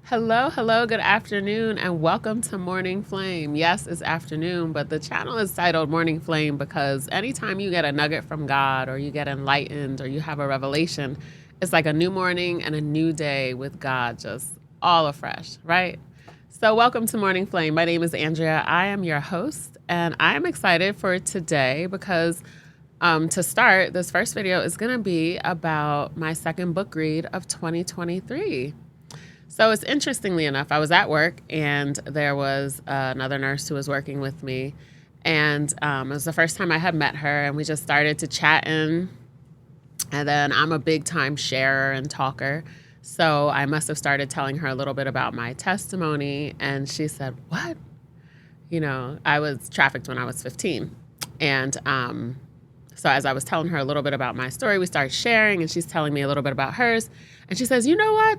Hello, hello, good afternoon, and welcome to Morning Flame. Yes, it's afternoon, but the channel is titled Morning Flame because anytime you get a nugget from God or you get enlightened or you have a revelation, it's like a new morning and a new day with God, just all afresh, right? So, welcome to Morning Flame. My name is Andrea. I am your host, and I am excited for today because to start, this first video is going to be about my second book read of 2023. So it's interestingly enough, I was at work and there was another nurse who was working with me. And it was the first time I had met her and we just started to chatting. And then I'm a big time sharer and talker. So I must have started telling her a little bit about my testimony. And she said, "What?" I was trafficked when I was 15. And so as I was telling her a little bit about my story, we started sharing and she's telling me a little bit about hers. And she says, "You know what?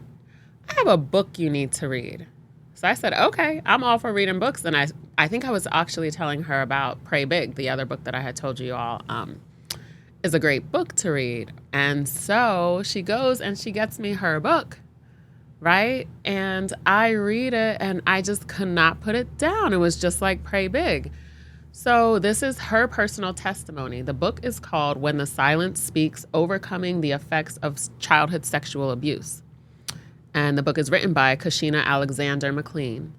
I have a book you need to read." So I said, okay, I'm all for reading books. And I think I was actually telling her about Pray Big, the other book that I had told you all is a great book to read. And so she goes and she gets me her book, right? And I read it and I just could not put it down. It was just like Pray Big. So this is her personal testimony. The book is called When the Silence Speaks, Overcoming the Effects of Childhood Sexual Abuse. And the book is written by K.McLean.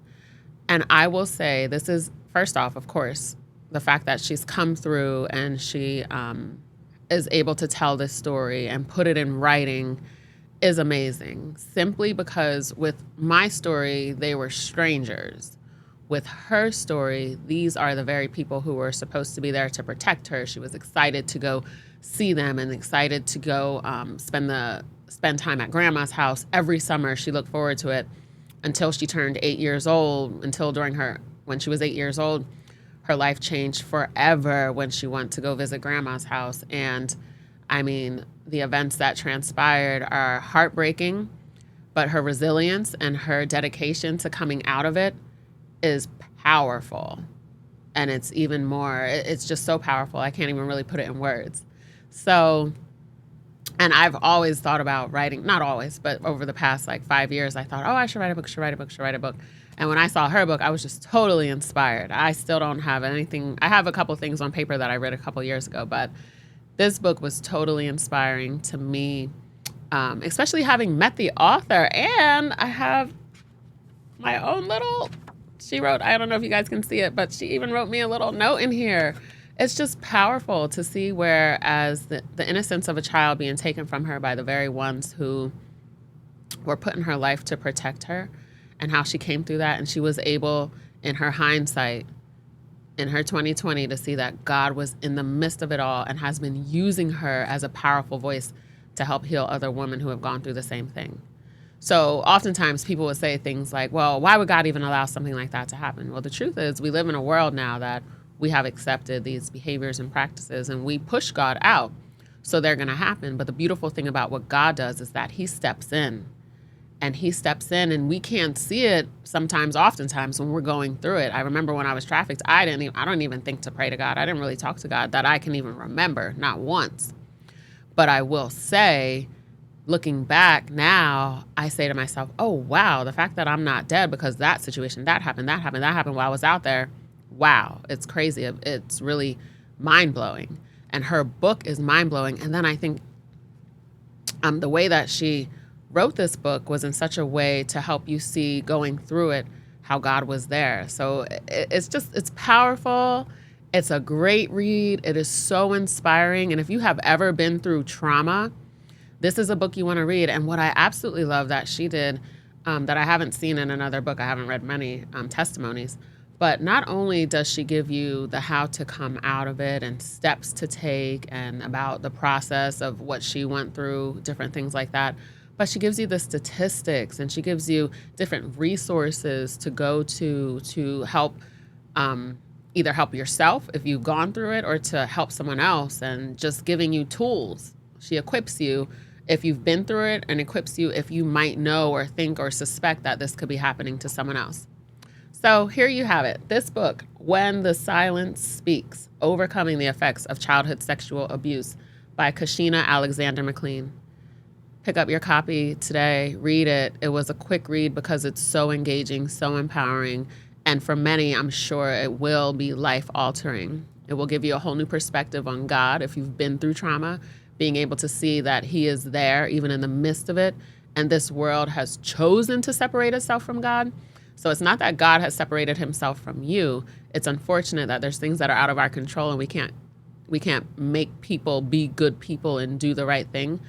And I will say, this is, first off, of course, the fact that she's come through and she is able to tell this story and put it in writing is amazing. Simply because with my story, they were strangers. With her story, these are the very people who were supposed to be there to protect her. She was excited to go see them and excited to go spend time at grandma's house every summer. She looked forward to it until she turned 8 years old, when she was 8 years old, her life changed forever when she went to go visit grandma's house. And I mean, the events that transpired are heartbreaking, but her resilience and her dedication to coming out of it is powerful. And it's even more, it's just so powerful. I can't even really put it in words. So, and I've always thought about writing, not always, but over the past 5 years, I thought, oh, I should write a book. And when I saw her book, I was just totally inspired. I still don't have anything. I have a couple things on paper that I read a couple years ago, but this book was totally inspiring to me, especially having met the author. And I have my own she wrote, I don't know if you guys can see it, but she even wrote me a little note in here. It's just powerful to see whereas the innocence of a child being taken from her by the very ones who were put in her life to protect her, and how she came through that. And she was able, in her hindsight, in her 2020, to see that God was in the midst of it all and has been using her as a powerful voice to help heal other women who have gone through the same thing. So oftentimes people would say things like, well, why would God even allow something like that to happen? Well, the truth is we live in a world now that we have accepted these behaviors and practices and we push God out. So they're going to happen. But the beautiful thing about what God does is that he steps in and we can't see it oftentimes when we're going through it. I remember when I was trafficked, I don't even think to pray to God. I didn't really talk to God that I can even remember, not once. But I will say, looking back now, I say to myself, oh, wow, the fact that I'm not dead because that situation, that happened while I was out there. Wow, it's crazy. It's really mind-blowing. And her book is mind-blowing. And then I think the way that she wrote this book was in such a way to help you see going through it, how God was there. So it's powerful. It's a great read. It is so inspiring. And if you have ever been through trauma, this is a book you want to read. And what I absolutely love that she did, that I haven't seen in another book, I haven't read many testimonies, but not only does she give you the how to come out of it and steps to take and about the process of what she went through, different things like that, but she gives you the statistics and she gives you different resources to go to help either help yourself if you've gone through it or to help someone else, and just giving you tools. She equips you if you've been through it and equips you if you might know or think or suspect that this could be happening to someone else. So here you have it. This book, When the Silence Speaks, Overcoming the Effects of Childhood Sexual Abuse by K.McLean. Pick up your copy today, read it. It was a quick read because it's so engaging, so empowering. And for many, I'm sure it will be life altering. It will give you a whole new perspective on God if you've been through trauma, being able to see that He is there even in the midst of it. And this world has chosen to separate itself from God. So it's not that God has separated Himself from you. It's unfortunate that there's things that are out of our control and we can't make people be good people and do the right thing.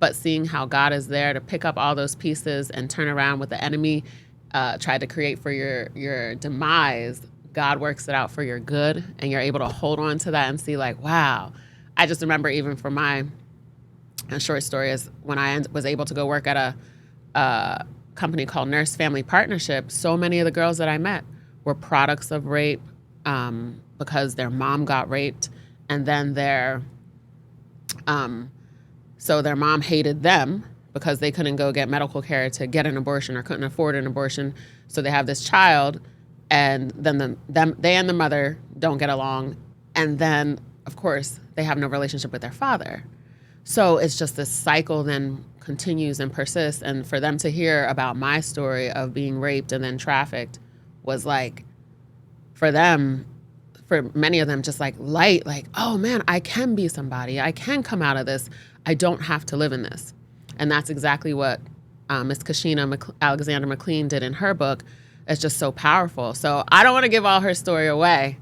But seeing how God is there to pick up all those pieces and turn around what the enemy tried to create for your demise, God works it out for your good, and you're able to hold on to that and see like, wow. I just remember even for my short story is when I was able to go work at a company called Nurse Family Partnership, so many of the girls that I met were products of rape because their mom got raped, and then their mom hated them because they couldn't go get medical care to get an abortion or couldn't afford an abortion. So they have this child, and then they and the mother don't get along, and then of course they have no relationship with their father. So it's just this cycle then continues and persists. And for them to hear about my story of being raped and then trafficked was like, for them, for many of them, just like light, like, oh man, I can be somebody. I can come out of this. I don't have to live in this. And that's exactly what Miss Alexander McLean did in her book. It's just so powerful. So I don't want to give all her story away,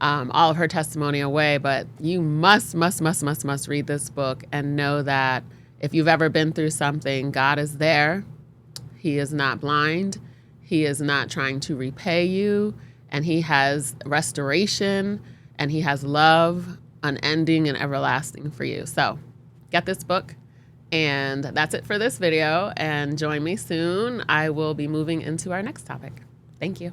all of her testimony away, but you must read this book and know that if you've ever been through something, God is there. He is not blind. He is not trying to repay you. And He has restoration, and He has love, unending and everlasting for you. So get this book. And that's it for this video. And join me soon. I will be moving into our next topic. Thank you.